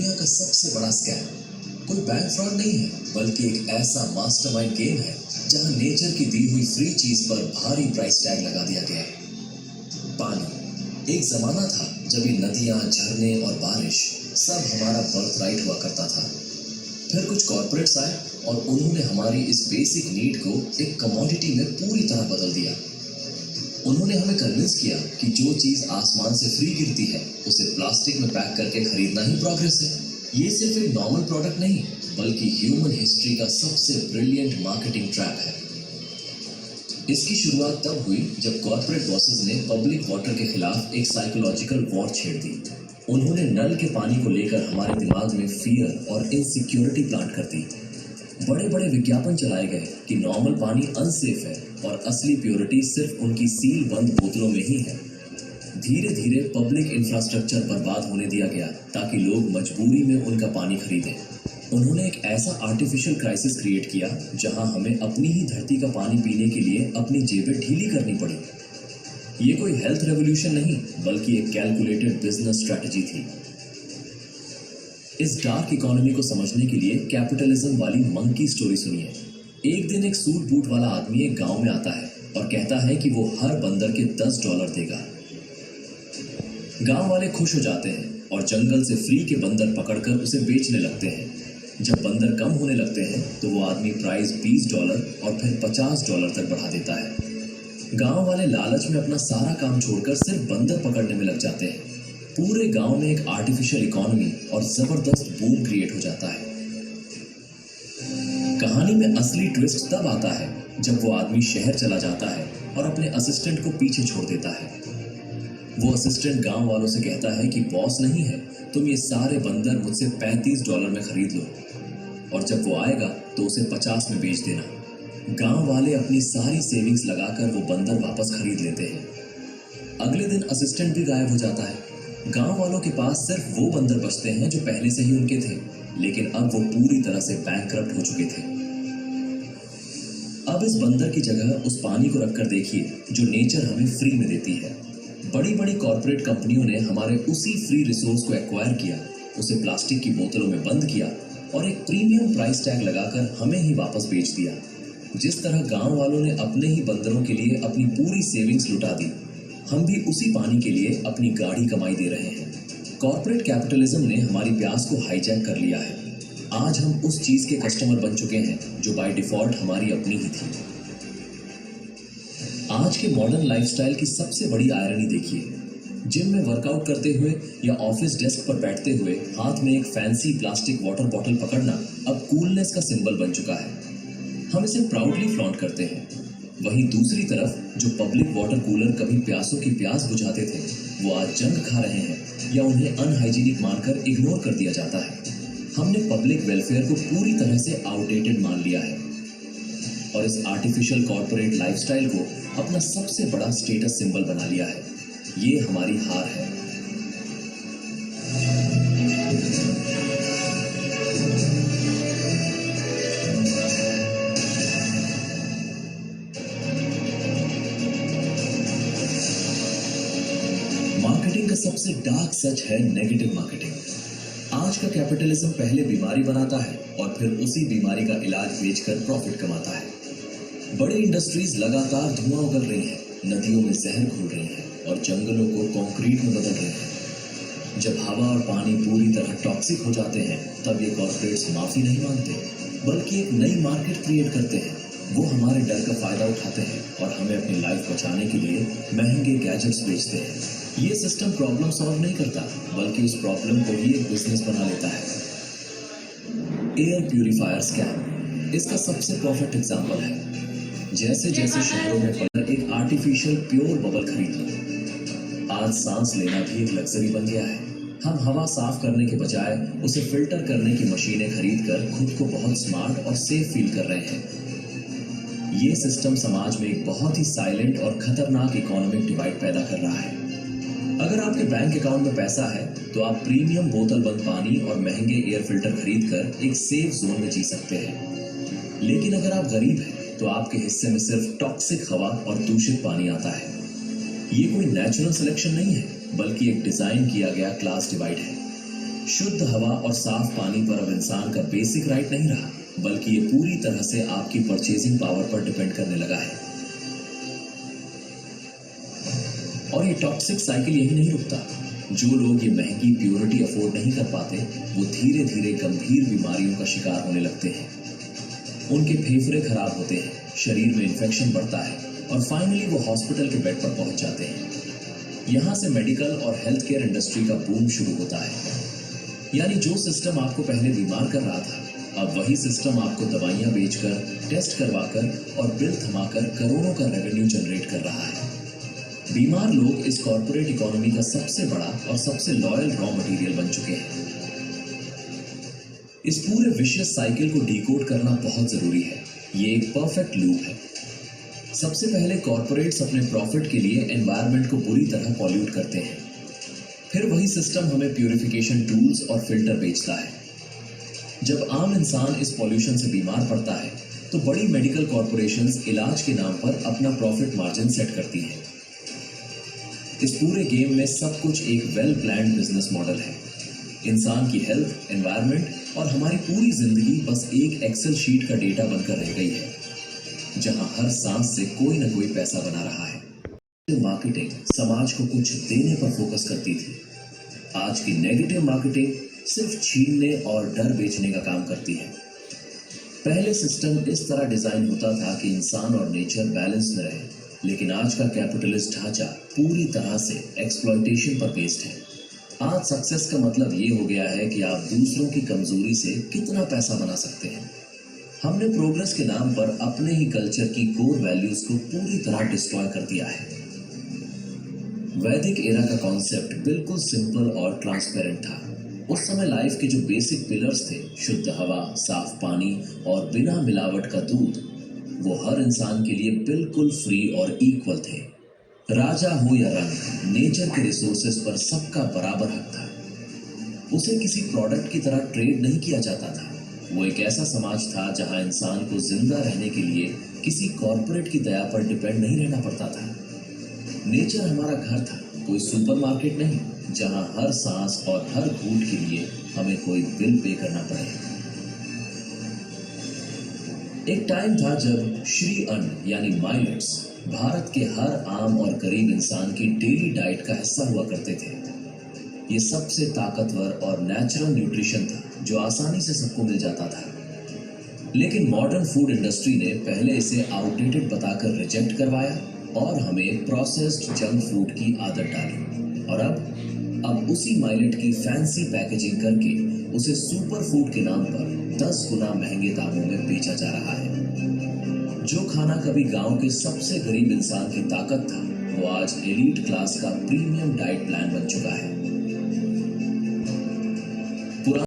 दुनिया का सबसे बड़ा स्कैम कोई बैंक फ्रॉड नहीं है, बल्कि एक ऐसा मास्टरमाइंड गेम है जहां नेचर की दी हुई फ्री चीज पर भारी प्राइस टैग लगा दिया गया है। पानी। एक जमाना था जब ये नदियां, झरने और बारिश सब हमारा बर्थ राइट हुआ करता था। फिर कुछ कॉर्पोरेट्स आए और उन्होंने हमारी इस बेसिक नीड को एक कमोडिटी में पूरी तरह बदल दिया। उन्होंने हमें कन्विंस किया कि जो चीज आसमान से फ्री गिरती है उसे प्लास्टिक में पैक करके खरीदना ही प्रोग्रेस है। ये सिर्फ एक नॉर्मल प्रोडक्ट नहीं, बल्कि ह्यूमन हिस्ट्री का सबसे ब्रिलियंट मार्केटिंग ट्रैप है। इसकी शुरुआत तब हुई जब कॉर्पोरेट बॉसेस ने पब्लिक वाटर के खिलाफ एक साइकोलॉजिकल वॉर छेड़ दी। उन्होंने नल के पानी को लेकर हमारे दिमाग में फियर और इनसिक्योरिटी प्लांट कर दी। बड़े बड़े विज्ञापन चलाए गए कि नॉर्मल पानी अनसेफ है और असली प्योरिटी सिर्फ उनकी सील बंद बोतलों में ही है। धीरे धीरे पब्लिक इंफ्रास्ट्रक्चर बर्बाद होने दिया गया ताकि लोग मजबूरी में उनका पानी खरीदें। उन्होंने एक ऐसा आर्टिफिशियल क्राइसिस क्रिएट किया जहां हमें अपनी ही धरती का पानी पीने के लिए अपनी जेबें ढीली करनी पड़ी। ये कोई हेल्थ रेवोल्यूशन नहीं, बल्कि एक कैलकुलेटेड बिजनेस स्ट्रैटेजी थी। इस डार्क इकोनॉमी को समझने के लिए कैपिटलिज्म वाली मंकी स्टोरी सुनिए। एक दिन एक सूट बूट वाला आदमी एक गांव में आता है और कहता है कि वो हर बंदर के $10 देगा। गांव वाले खुश हो जाते हैं और जंगल से फ्री के बंदर पकड़कर उसे बेचने लगते हैं। जब बंदर कम होने लगते हैं तो वो आदमी प्राइस $20 और फिर $50 तक बढ़ा देता है। गांव वाले लालच में अपना सारा काम छोड़कर सिर्फ बंदर पकड़ने में लग जाते हैं। पूरे गांव में एक आर्टिफिशियल इकोनॉमी और जबरदस्त बूम क्रिएट हो जाता है। कहानी में असली ट्विस्ट तब आता है जब वो आदमी शहर चला जाता है और अपने असिस्टेंट को पीछे छोड़ देता है। वो असिस्टेंट गांव वालों से कहता है कि बॉस नहीं है, तुम ये सारे बंदर मुझसे $35 में खरीद लो और जब वो आएगा तो उसे 50 में बेच देना। गांव वाले अपनी सारी सेविंग्स लगाकर वो बंदर वापस खरीद लेते हैं। अगले दिन असिस्टेंट भी गायब हो जाता है। गांव वालों के पास सिर्फ वो बंदर बचते हैं जो पहले से ही उनके थे, लेकिन अब वो पूरी तरह से बैंकक्रप्ट हो चुके थे। अब इस बंदर की जगह उस पानी को रखकर देखिए जो नेचर हमें फ्री में देती है। बड़ी बड़ी कॉर्पोरेट कंपनियों ने हमारे उसी फ्री रिसोर्स को एक्वायर किया, उसे प्लास्टिक की बोतलों में बंद किया और एक प्रीमियम प्राइस टैग लगाकर हमें ही वापस बेच दिया। जिस तरह गांव वालों ने अपने ही बंदरों के लिए अपनी पूरी सेविंग्स लुटा दी, हम भी उसी पानी के लिए अपनी गाढ़ी कमाई दे रहे हैं। कॉर्पोरेट कैपिटलिज्म ने हमारी प्यास को हाईजैक कर लिया है। आज हम उस चीज के कस्टमर बन चुके हैं जो बाय डिफॉल्ट हमारी अपनी ही थी। आज के मॉडर्न लाइफस्टाइल की सबसे बड़ी आयरनी देखिए। जिम में वर्कआउट करते हुए या ऑफिस डेस्क पर बैठते हुए हाथ में एक फैंसी प्लास्टिक वाटर बॉटल पकड़ना अब कूलनेस का सिंबल बन चुका है। हम इसे प्राउडली फ्लॉन्ट करते हैं। वहीं दूसरी तरफ जो पब्लिक वाटर कूलर कभी प्यासों की प्यास बुझाते थे, वो आज जंग खा रहे हैं या उन्हें अनहाइजीनिक मानकर इग्नोर कर दिया जाता है। हमने पब्लिक वेलफेयर को पूरी तरह से आउटडेटेड मान लिया है और इस आर्टिफिशियल कॉर्पोरेट लाइफस्टाइल को अपना सबसे बड़ा स्टेटस सिंबल बना लिया है। ये हमारी हार है। मार्केटिंग का सबसे डार्क सच है नेगेटिव मार्केटिंग। आज का कैपिटलिज्म पहले बीमारी बनाता है और फिर उसी बीमारी का इलाज बेचकर प्रॉफिट कमाता है। बड़ी इंडस्ट्रीज लगातार धुआं उगल रही हैं, नदियों में जहर घोल रही हैं और जंगलों को कंक्रीट में बदल रहे हैं। जब हवा और पानी पूरी तरह टॉक्सिक हो जाते हैं, तब ये कॉर्पोरेट्स माफी नहीं मांगते, बल्कि एक नई मार्केट क्रिएट करते हैं। वो हमारे डर का फायदा उठाते हैं और हमें अपनी लाइफ बचाने के लिए महंगे गैजेट्स बेचते हैं। ये सिस्टम प्रॉब्लम सॉल्व नहीं करता, बल्कि उस प्रॉब्लम को ही एक बिजनेस बना लेता है। एयर प्यूरिफायर स्कैम इसका सबसे परफेक्ट एग्जांपल है। जैसे जैसे शहरों में पड़कर एक आर्टिफिशियल प्योर बबल खरीद लो, आज सांस लेना भी एक लग्जरी बन गया है। हम हवा साफ करने के बजाय उसे फिल्टर करने की मशीनें खरीदकर खुद को बहुत स्मार्ट और सेफ फील कर रहे हैं। ये सिस्टम समाज में एक बहुत ही साइलेंट और खतरनाक इकोनॉमिक डिवाइड पैदा कर रहा है। अगर आपके बैंक अकाउंट में पैसा है तो आप प्रीमियम बोतल बंद पानी और महंगे एयर फिल्टर खरीदकर एक सेफ जोन में जी सकते हैं। लेकिन अगर आप गरीब हैं तो आपके हिस्से में सिर्फ टॉक्सिक हवा और दूषित पानी आता है। ये कोई नेचुरल सिलेक्शन नहीं है, बल्कि एक डिजाइन किया गया क्लास डिवाइड है। शुद्ध हवा और साफ पानी पर अब इंसान का बेसिक राइट नहीं रहा, बल्कि ये पूरी तरह से आपकी परचेजिंग पावर पर डिपेंड करने लगा है। और ये टॉक्सिक साइकिल यही नहीं रुकता। जो लोग ये महंगी प्योरिटी अफोर्ड नहीं कर पाते, वो धीरे धीरे गंभीर बीमारियों का शिकार होने लगते हैं। उनके फेफड़े खराब होते हैं, शरीर में इन्फेक्शन बढ़ता है और फाइनली वो हॉस्पिटल के बेड पर पहुंच जाते हैं। यहाँ से मेडिकल और हेल्थ केयर इंडस्ट्री का बूम शुरू होता है। यानी जो सिस्टम आपको पहले बीमार कर रहा था, अब वही सिस्टम आपको दवाइयां बेचकर, टेस्ट करवाकर और बिल थमाकर करोड़ों का रेवेन्यू जनरेट कर रहा है। बीमार लोग इस कॉर्पोरेट इकोनॉमी का सबसे बड़ा और सबसे लॉयल रॉ मटेरियल बन चुके हैं। इस पूरे विशियस साइकिल को डिकोड करना बहुत जरूरी है। ये एक परफेक्ट लूप है। सबसे पहले कॉर्पोरेट्स अपने प्रॉफिट के लिए एनवायरनमेंट को बुरी तरह पॉल्यूट करते हैं। फिर वही सिस्टम हमें प्यूरिफिकेशन टूल्स और फिल्टर बेचता है। जब आम इंसान इस पॉल्यूशन से बीमार पड़ता है, तो बड़ी मेडिकल कॉर्पोरेशंस इलाज के नाम पर अपना प्रॉफिट मार्जिन सेट करती हैं। इस पूरे गेम में सब कुछ एक वेल प्लान्ड बिजनेस मॉडल है। इंसान की हेल्थ, एनवायरनमेंट और हमारी पूरी जिंदगी बस एक एक्सेल शीट का डेटा बनकर रह गई है, जहां हर सांस से कोई ना कोई पैसा बना रहा है। मार्केटिंग समाज को कुछ देने पर फोकस करती थी। आज की नेगेटिव मार्केटिंग सिर्फ छीनने और डर बेचने का काम करती है। पहले सिस्टम इस तरह डिजाइन होता था कि इंसान और नेचर बैलेंस में रहे, लेकिन आज का कैपिटलिस्ट ढांचा पूरी तरह से एक्सप्लॉयटेशन पर बेस्ड है। आज सक्सेस का मतलब ये हो गया है कि आप दूसरों की कमजोरी से कितना पैसा बना सकते हैं। हमने प्रोग्रेस के नाम पर अपने ही कल्चर की कोर वैल्यूज को पूरी तरह डिस्ट्रॉय कर दिया है। वैदिक एरा का कॉन्सेप्ट बिल्कुल सिंपल और ट्रांसपेरेंट था। उस समय लाइफ के जो बेसिक पिलर्स थे, शुद्ध हवा, साफ पानी और बिना मिलावट का दूध, वो हर इंसान के लिए बिल्कुल फ्री और इक्वल थे। राजा हो या रंग, नेचर के रिसोर्सेज पर सबका बराबर हक था। उसे किसी प्रोडक्ट की तरह ट्रेड नहीं किया जाता था। वो एक ऐसा समाज था जहां इंसान को जिंदा रहने के लिए किसी कॉर्पोरेट की दया पर डिपेंड नहीं रहना पड़ता था। नेचर हमारा घर था, कोई सुपरमार्केट नहीं, जहां हर सांस और हर घूंट के लिए हमें कोई बिल पे करना पड़े। एक टाइम था जब श्री अन्न यानी माइलेट्स भारत के हर आम और गरीब इंसान की डेली डाइट का हिस्सा हुआ करते थे। ये सबसे ताकतवर और नेचुरल न्यूट्रिशन था जो आसानी से सबको मिल जाता था। लेकिन मॉडर्न फूड इंडस्ट्री ने पहले इसे आउटडेटेड बताकर रिजेक्ट करवाया और हमें प्रोसेस्ड जंक फूड की आदत डाली। और अब उसी माइलेट की फैंसी पैकेजिंग करके उसे सुपर फूड के नाम पर 10 गुना महंगे दामों में बेचा जा रहा है। जो खाना कभी गांव के सबसे गरीब इंसान की ताकत था, वो आज एलीट क्लास का प्रीमियम डाइट प्लान बन चुका है।